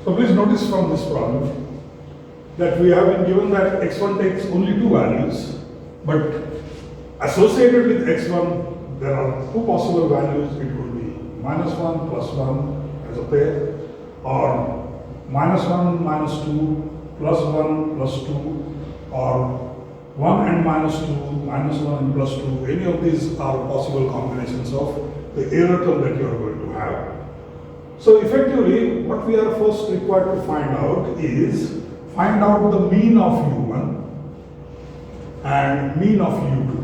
So please notice from this problem that we have been given that x1 takes only two values, but associated with x1 there are two possible values. It could be -1 plus 1 as a pair, or -1 minus 2 plus 1 plus 2, or 1 and -2 minus 1 and plus 2. Any of these are possible combinations of the error term that you are going to have. So effectively, what we are first required to find out is find out the mean of u1 and mean of u2.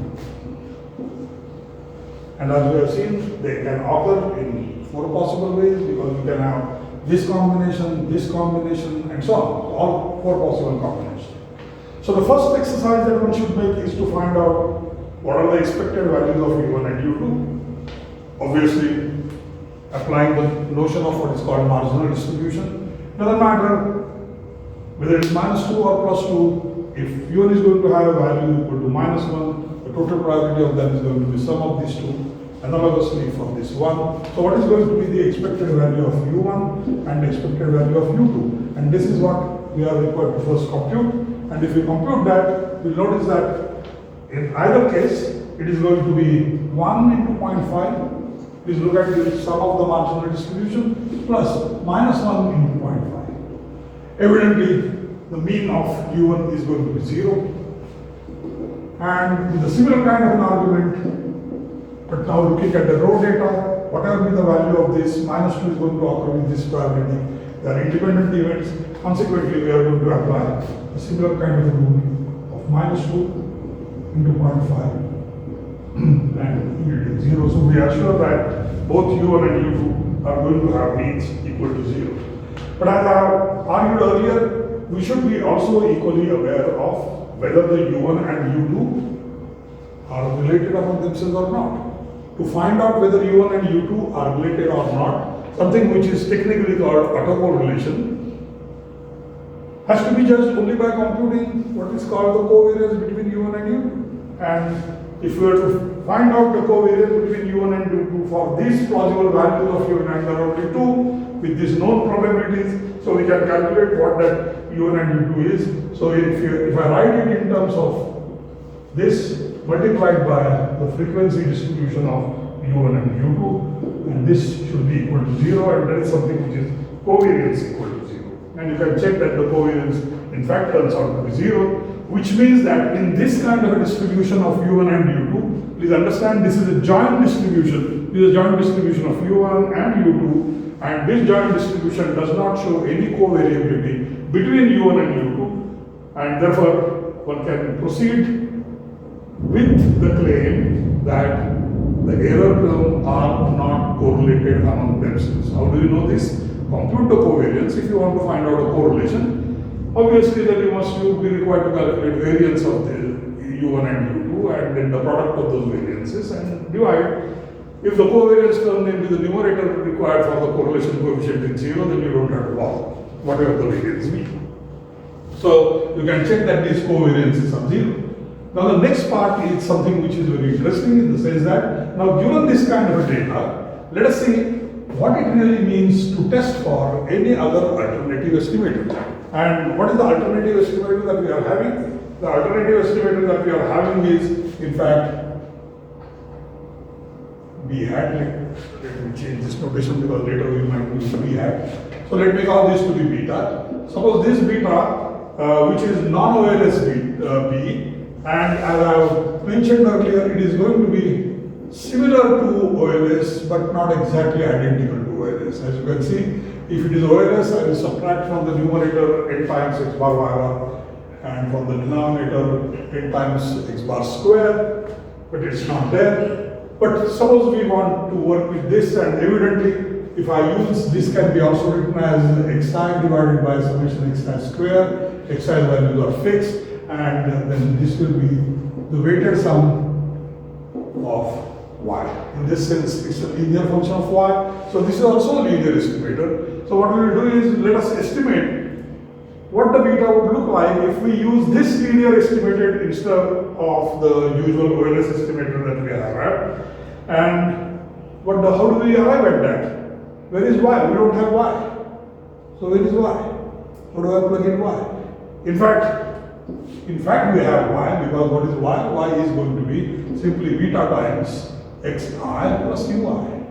And as we have seen, they can occur in four possible ways, because you can have this combination, and so on. All four possible combinations. So the first exercise that one should make is to find out what are the expected values of u1 and u2. Obviously, applying the notion of what is called marginal distribution. Doesn't matter whether it's -2 or +2. If u1 is going to have a value equal to -1, the total probability of that is going to be sum of these two, analogously for this one. So what is going to be the expected value of u1 and the expected value of u2? And this is what we are required to first compute. And if we compute that, we'll notice that in either case, it is going to be 1 into 0.5. Please look at the sum of the marginal distribution plus -1 into 0.5. Evidently, the mean of u1 is going to be 0. And with a similar kind of an argument, but now looking at the raw data, whatever be the value of this, -2 is going to occur with this probability. They are independent events. Consequently, we are going to apply a similar kind of rule of -2 into 0.5 and yield 0. So we are sure that both u1 and u2 are going to have means equal to 0. But as I have argued earlier, we should be also equally aware of whether the u1 and u2 are related among themselves or not. To find out whether u1 and u2 are related or not, something which is technically called autocorrelation has to be judged only by computing what is called the covariance between u1 and u2. And if we were to find out the covariance between u1 and u2 for these plausible values of u1, and there are only two with these known probabilities, so we can calculate what that u1 and u2 is. So if I write it in terms of this multiplied by the frequency distribution of u1 and u2, and this should be equal to 0, and that is something which is covariance equal to 0. And you can check that the covariance in fact turns out to be 0, which means that in this kind of a distribution of u1 and u2, please understand this is a joint distribution. This is a joint distribution of u1 and u2, and this joint distribution does not show any covariability between u1 and u2, and therefore one can proceed with the claim that the error terms are not correlated among themselves. How do you know this? Compute the covariance if you want to find out a correlation. Obviously, then you must be required to calculate variance of the u1 and u2 and then the product of those variances and divide. If the covariance term may be the numerator required for the correlation coefficient in 0, then you don't have to bother, whatever the variance be. So you can check that these covariances are 0. Now the next part is something which is very interesting in the sense that, now given this kind of a data, let us see what it really means to test for any other alternative estimator. And what is the alternative estimator that we are having? The alternative estimator that we are having is, in fact, b hat. Let me change this notation because later we might use b hat. So let me call this to be beta. Suppose this beta, which is non-OLS b, and as I have mentioned earlier, it is going to be similar to OLS but not exactly identical to OLS. As you can see, if it is OLS, I will subtract from the numerator n times x bar y bar, and from the denominator n times x bar square, but it's not there. But suppose we want to work with this, and evidently if I use this, can be also written as xi divided by summation xi square. Xi values are fixed, and then this will be the weighted sum of y. In this sense, it's a linear function of y. So this is also a linear estimator. So what we will do is, let us estimate what the beta would look like if we use this linear estimator instead of the usual OLS estimator that we have at. And how do we arrive at that? Where is y? We don't have y. So where is y? How do I plug in y? In fact we have y, because what is y? Y is going to be simply beta times xi plus ui.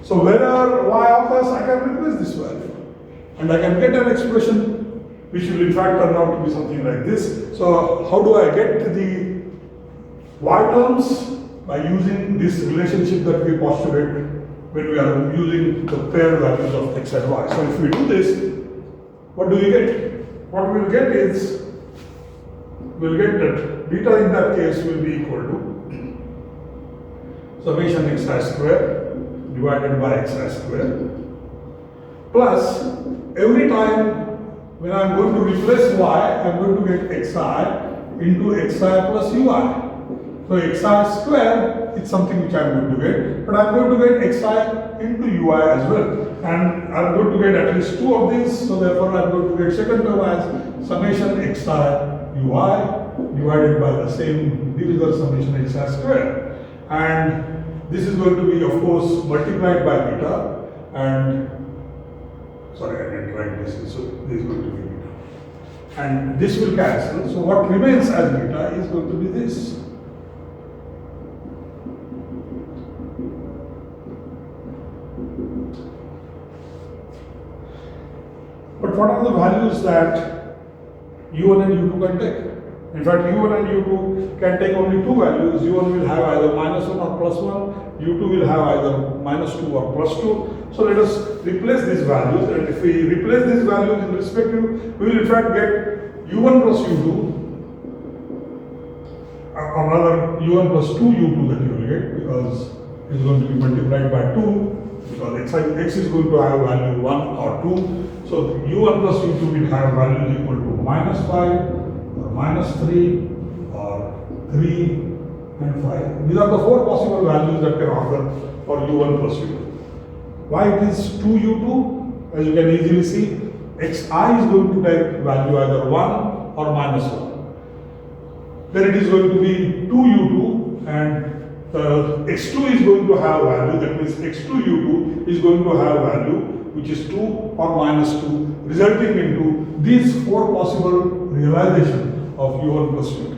So wherever y occurs, I can replace this value. And I can get an expression which will in fact turn out to be something like this. So how do I get the y terms? By using this relationship that we postulate when we are using the paired values of x and y. So if we do this, what do we get? What we will get is, we'll get that beta in that case will be equal to summation xi square divided by xi square plus every time when I am going to replace y, I am going to get xi into xi plus ui. So xi square is something which I am going to get, but I am going to get xi into ui as well. And I am going to get at least two of these, so therefore I am going to get second term as summation xi ui divided by the same divisor summation xi square. And this is going to be, of course, multiplied by beta, and sorry, I didn't write this, so this is going to be beta. And this will cancel, so what remains as beta is going to be this. But what are the values that u1 and u2 can take? In fact, u1 and u2 can take only two values. u1 will have either -1 or +1, u2 will have either -2 or +2. So let us replace these values, and if we replace these values in respective, we will in fact get u1 plus u2, or rather u1 plus 2u2 that you will get, because it is going to be multiplied by 2, because x is going to have value 1 or 2. So u1 plus u2 will have values equal to -5 or -3 or 3 and 5. These are the four possible values that can occur for u1 plus u2. Why it is 2u2? As you can easily see, xi is going to take value either 1 or -1. Then it is going to be 2u2, and the x2 is going to have value, that means x2u2 is going to have value which is 2 or -2, resulting into these four possible realizations of u1 plus u2.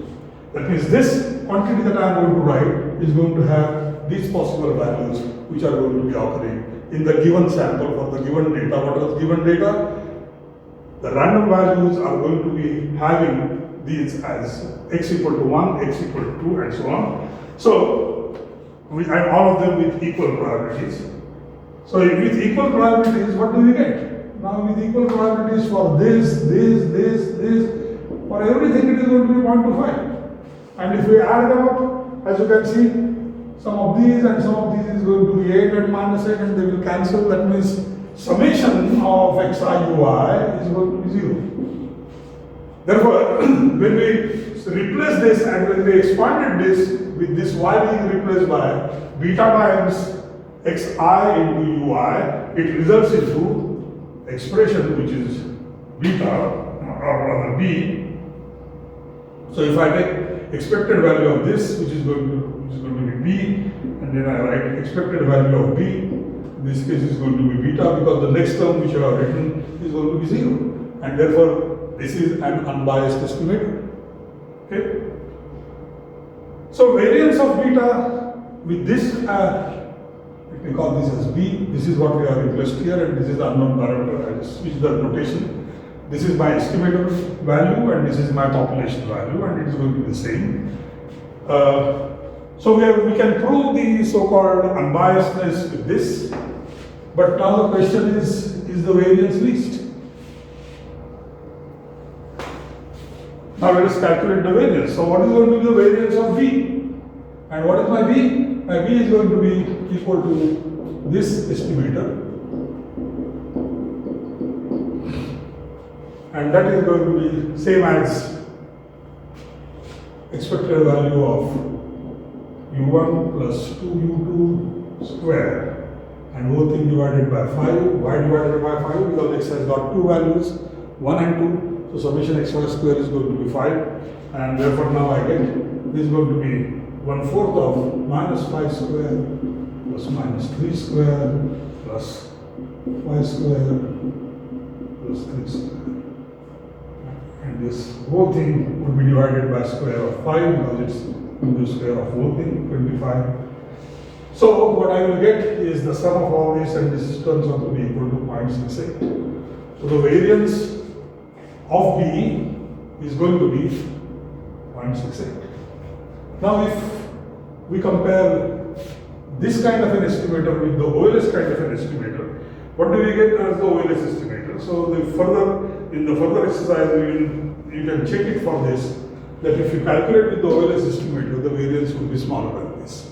That means this quantity that I am going to write is going to have these possible values which are going to be occurring in the given sample for the given data. What is the given data? The random values are going to be having these as x equal to 1, x equal to 2, and so on. So, and all of them with equal probabilities. So with equal probabilities, what do we get? Now with equal probabilities for this, for everything it is going to be 0.25. And if we add them up, as you can see, some of these and some of these is going to be 8 and -8, and they will cancel. That means summation of xi ui is going to be 0. Therefore, when we replace this and when we expanded this with this y being replaced by beta times xi into ui, it results into expression which is beta, or rather b. So if I take expected value of this, which is going to be b, and then I write expected value of b, in this case is going to be beta, because the next term which I have written is going to be 0, and therefore this is an unbiased estimator. Okay. So variance of beta with this, let me call this as b. This is what we have replaced here, and this is the unknown parameter. I just switch the notation. This is my estimator value, and this is my population value, and it is going to be the same. So we can prove the so-called unbiasedness with this, but now the question is the variance least? Now let us calculate the variance. So what is going to be the variance of b? And what is my b? My b is going to be equal to this estimator, and that is going to be same as expected value of u1 plus 2u2 square, and whole thing divided by 5. Why divided by 5? Because x has got two values, 1 and 2. So summation xy square is going to be 5, and therefore now I get this is going to be 1/4 of -5 square plus -3 square plus 5 square plus 3 square. And this whole thing would be divided by square of 5 because it's into square of whole thing, 25. So what I will get is the sum of all this, and this turns out to be equal to 0.68. So the variance of B is going to be 0.68. Now if we compare this kind of an estimator with the OLS kind of an estimator, what do we get as the OLS estimator? So in the further exercise you can check it for this, that if you calculate with the OLS estimator, the variance would be smaller than this.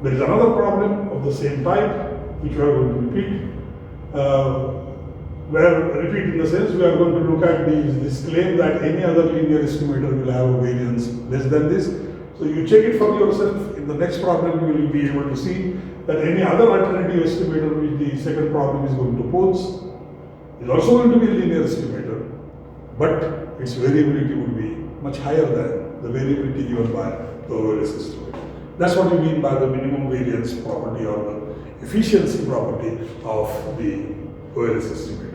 There is another problem of the same type which we are going to repeat. Repeat in the sense we are going to look at this claim that any other linear estimator will have a variance less than this. So you check it for yourself. In the next problem you will be able to see that any other alternative estimator which the second problem is going to pose is also going to be a linear estimator, but its variability would be much higher than the variability given by the OLS estimator. That's what we mean by the minimum variance property or the efficiency property of the OLS estimator.